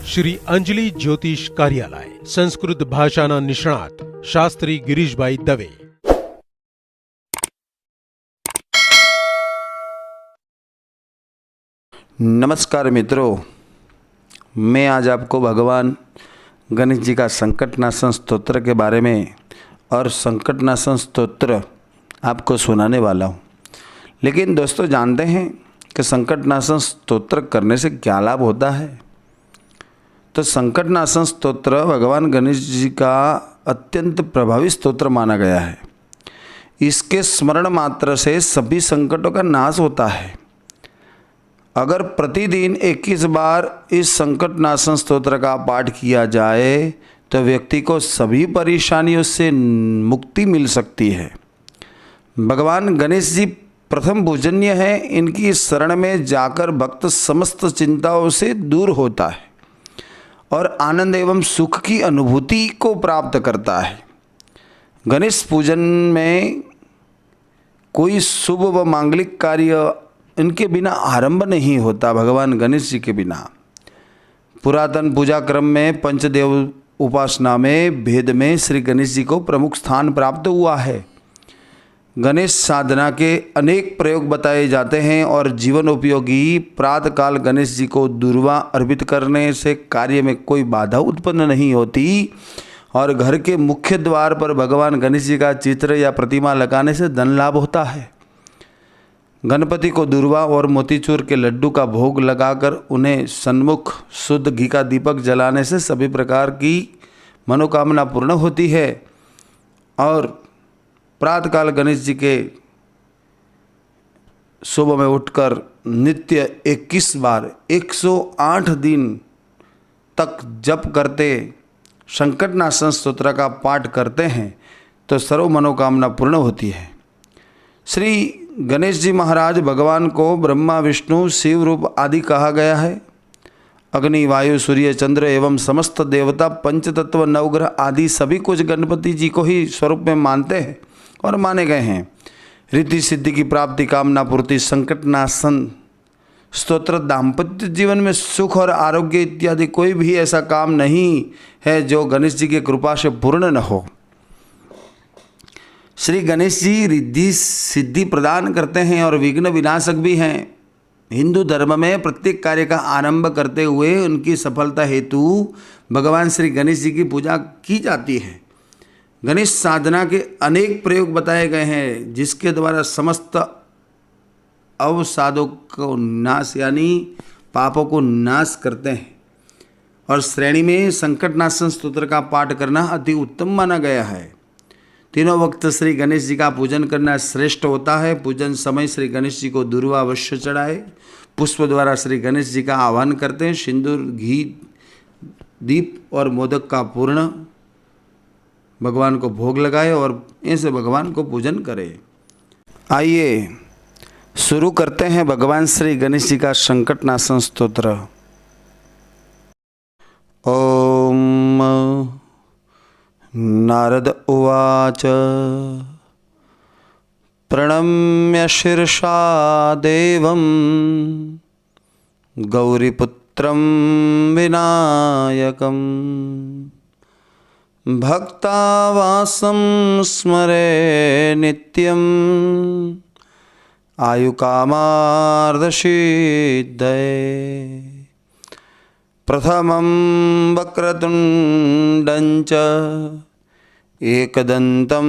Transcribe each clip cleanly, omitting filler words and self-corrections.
श्री अंजली ज्योतिष कार्यालय, संस्कृत भाषाना निष्णात शास्त्री गिरीशभाई दवे। नमस्कार मित्रों, मैं आज आपको भगवान गणेश जी का संकटनाशन स्तोत्र के बारे में और संकटनाशन स्तोत्र आपको सुनाने वाला हूँ। लेकिन दोस्तों, जानते हैं कि संकटनाशन स्तोत्र करने से क्या लाभ होता है? तो संकटनाशन स्तोत्र भगवान गणेश जी का अत्यंत प्रभावी स्तोत्र माना गया है। इसके स्मरण मात्र से सभी संकटों का नाश होता है। अगर प्रतिदिन 21 बार इस संकटनाशन स्तोत्र का पाठ किया जाए तो व्यक्ति को सभी परेशानियों से मुक्ति मिल सकती है। भगवान गणेश जी प्रथम पूजनीय है। इनकी शरण में जाकर भक्त समस्त चिंताओं से दूर होता है और आनंद एवं सुख की अनुभूति को प्राप्त करता है। गणेश पूजन में कोई शुभ व मांगलिक कार्य इनके बिना आरंभ नहीं होता। भगवान गणेश जी के बिना पुरातन पूजा क्रम में पंचदेव उपासना में भेद में श्री गणेश जी को प्रमुख स्थान प्राप्त हुआ है। गणेश साधना के अनेक प्रयोग बताए जाते हैं और जीवन उपयोगी प्रातःकाल गणेश जी को दूर्वा अर्पित करने से कार्य में कोई बाधा उत्पन्न नहीं होती और घर के मुख्य द्वार पर भगवान गणेश जी का चित्र या प्रतिमा लगाने से धन लाभ होता है। गणपति को दूर्वा और मोतीचूर के लड्डू का भोग लगाकर उन्हें सन्मुख शुद्ध घी का दीपक जलाने से सभी प्रकार की मनोकामना पूर्ण होती है। और प्रातःकाल गणेश जी के सुबह में उठकर नित्य 21 बार 108 दिन तक जप करते, संकटनाशन स्तोत्र का पाठ करते हैं तो सर्व मनोकामना पूर्ण होती है। श्री गणेश जी महाराज भगवान को ब्रह्मा विष्णु शिव रूप आदि कहा गया है। अग्नि वायु सूर्य चंद्र एवं समस्त देवता पंचतत्व नवग्रह आदि सभी कुछ गणपति जी को ही स्वरूप में मानते हैं और माने गए हैं। रिद्धि सिद्धि की प्राप्ति, कामना पूर्ति, संकटनाशन स्तोत्र दाम्पत्य जीवन में सुख और आरोग्य इत्यादि कोई भी ऐसा काम नहीं है जो गणेश जी की कृपा से पूर्ण न हो। श्री गणेश जी रिद्धि सिद्धि प्रदान करते हैं और विघ्न विनाशक भी हैं। हिंदू धर्म में प्रत्येक कार्य का आरंभ करते हुए उनकी सफलता हेतु भगवान श्री गणेश जी की पूजा की जाती है। गणेश साधना के अनेक प्रयोग बताए गए हैं जिसके द्वारा समस्त अवसादों को नाश यानी पापों को नाश करते हैं। और श्रेणी में संकटनाशन स्तोत्र का पाठ करना अति उत्तम माना गया है। तीनों वक्त श्री गणेश जी का पूजन करना श्रेष्ठ होता है। पूजन समय श्री गणेश जी को दूर्वा अवश्य चढ़ाए। पुष्प द्वारा श्री गणेश जी का आह्वान करते हैं। सिंदूर, घी, दीप और मोदक का पूर्ण भगवान को भोग लगाए और ऐसे भगवान को पूजन करें। आइए शुरू करते हैं भगवान श्री गणेश जी का संकटनाशन स्तोत्र। ओम नारद उवाच प्रणम्य शीर्षा देवं गौरीपुत्रं विनायकं भक्तावासं स्मरे नित्यं आयुकामार्धसिद्धये प्रथमं वक्रतुण्डं च एकदन्तं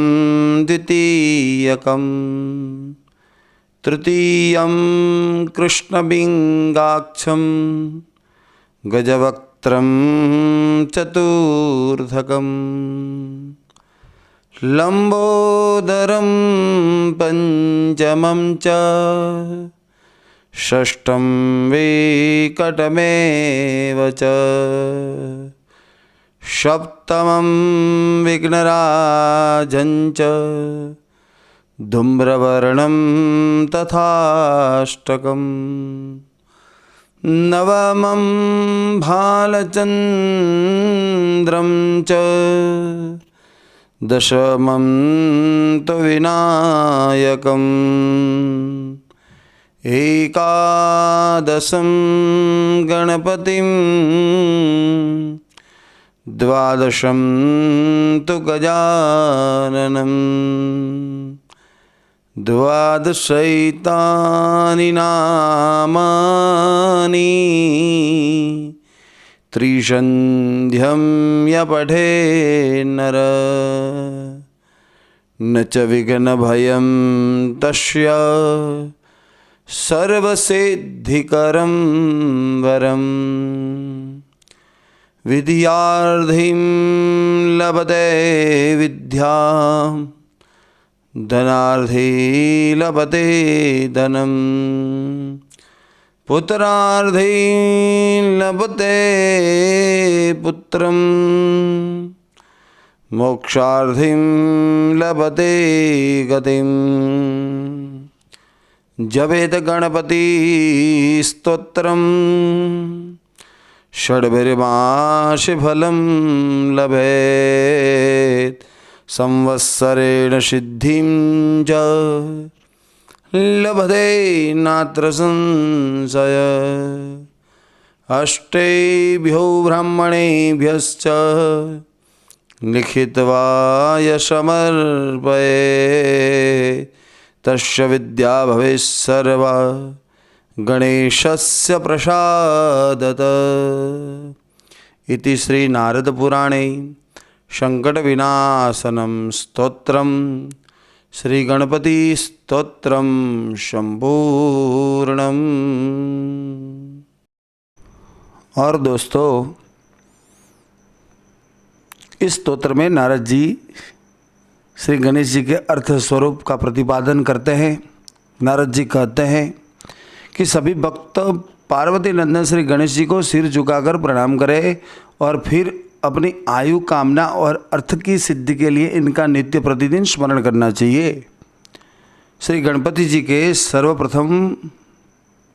द्वितीयकं तृतीयं कृष्णबिङ्गाक्षं गजवक्त्रं चतुर्थकं लम्बोदरं पञ्चमं च षष्ठं विकटमेव च सप्तमं विघ्नराजं च धूम्रवर्णं तथाष्टकं नवमं भालचन्द्रं च दशमं तु विनायकं एकादशं गणपतिं द्वादशं तु गजाननं द्वादशैतानि नामानि त्रिसन्ध्यं य पठे नर न च विघ्नभयं तस्य सर्वसिद्धिकरं वरम् विद्यार्थिं लभते विद्यां धनार्थी लभते धनं पुत्रार्थी लभते पुत्रं मोक्षार्थिं लभते गतिम् जपेत गणपति स्तोत्रम् षड्भिर्मासि फलं लभेत् संवत्सरेण सिद्धिं च लभते नात्र संशय अष्टेभ्यो ब्राह्मणेभ्यश्च लिखित्वा समर्पयेत् तस्य विद्या भवेत् सर्वा गणेशस्य प्रसादतः इति श्री नारद पुराणे संकट विनाशनं स्तोत्रम श्री गणपति स्तोत्रम संपूर्णम। और दोस्तों, इस स्तोत्र में नारद जी श्री गणेश जी के अर्थ स्वरूप का प्रतिपादन करते हैं। नारद जी कहते हैं कि सभी भक्त पार्वती नंदन श्री गणेश जी को सिर झुकाकर प्रणाम करें और फिर अपनी आयु, कामना और अर्थ की सिद्धि के लिए इनका नित्य प्रतिदिन स्मरण करना चाहिए। श्री गणपति जी के सर्वप्रथम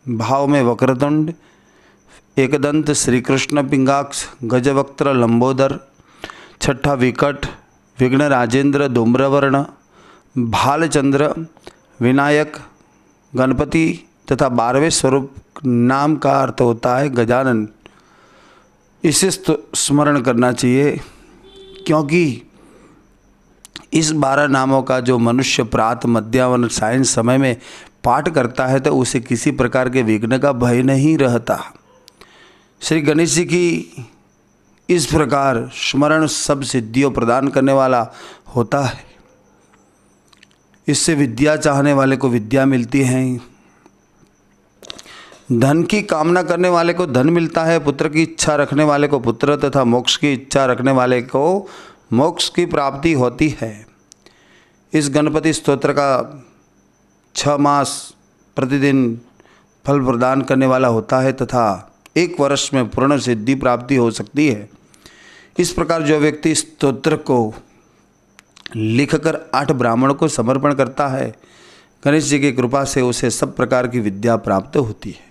भाव में वक्रतुंड, एकदंत, श्री कृष्ण, पिंगाक्ष, गजवक्त्र, लंबोदर, छठा विकट, विघ्न राजेंद्र, धूम्रवर्ण, भालचंद्र, विनायक, गणपति तथा 12वें स्वरूप नाम का अर्थ होता है गजानन। इसे स्मरण करना चाहिए, क्योंकि इस 12 नामों का जो मनुष्य प्रातः, मध्याह्न, सायं समय में पाठ करता है तो उसे किसी प्रकार के विघ्न का भय नहीं रहता। श्री गणेश जी की इस प्रकार स्मरण सब सिद्धियों प्रदान करने वाला होता है। इससे विद्या चाहने वाले को विद्या मिलती है, धन की कामना करने वाले को धन मिलता है, पुत्र की इच्छा रखने वाले को पुत्र तथा मोक्ष की इच्छा रखने वाले को मोक्ष की प्राप्ति होती है। इस गणपति स्तोत्र का 6 मास प्रतिदिन फल प्रदान करने वाला होता है तथा 1 वर्ष में पूर्ण सिद्धि प्राप्ति हो सकती है। इस प्रकार जो व्यक्ति स्तोत्र को लिखकर 8 ब्राह्मणों को समर्पण करता है, गणेश जी की कृपा से उसे सब प्रकार की विद्या प्राप्त होती है।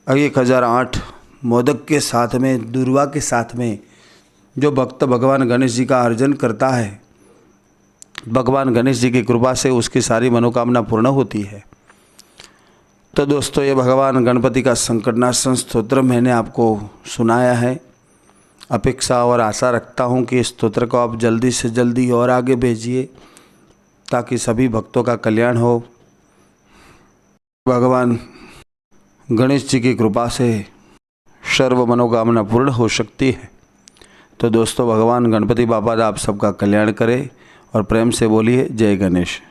1008 मोदक के साथ में, दुर्वा के साथ में जो भक्त भगवान गणेश जी का अर्जन करता है, भगवान गणेश जी की कृपा से उसकी सारी मनोकामना पूर्ण होती है। तो दोस्तों, ये भगवान गणपति का संकटनाशन स्तोत्र मैंने आपको सुनाया है। अपेक्षा और आशा रखता हूँ कि इस स्तोत्र को आप जल्दी से जल्दी और आगे भेजिए ताकि सभी भक्तों का कल्याण हो। भगवान गणेश जी की कृपा से सर्व मनोकामना पूर्ण हो सकती है। तो दोस्तों, भगवान गणपति बाबा आप सबका कल्याण करे और प्रेम से बोलिए जय गणेश।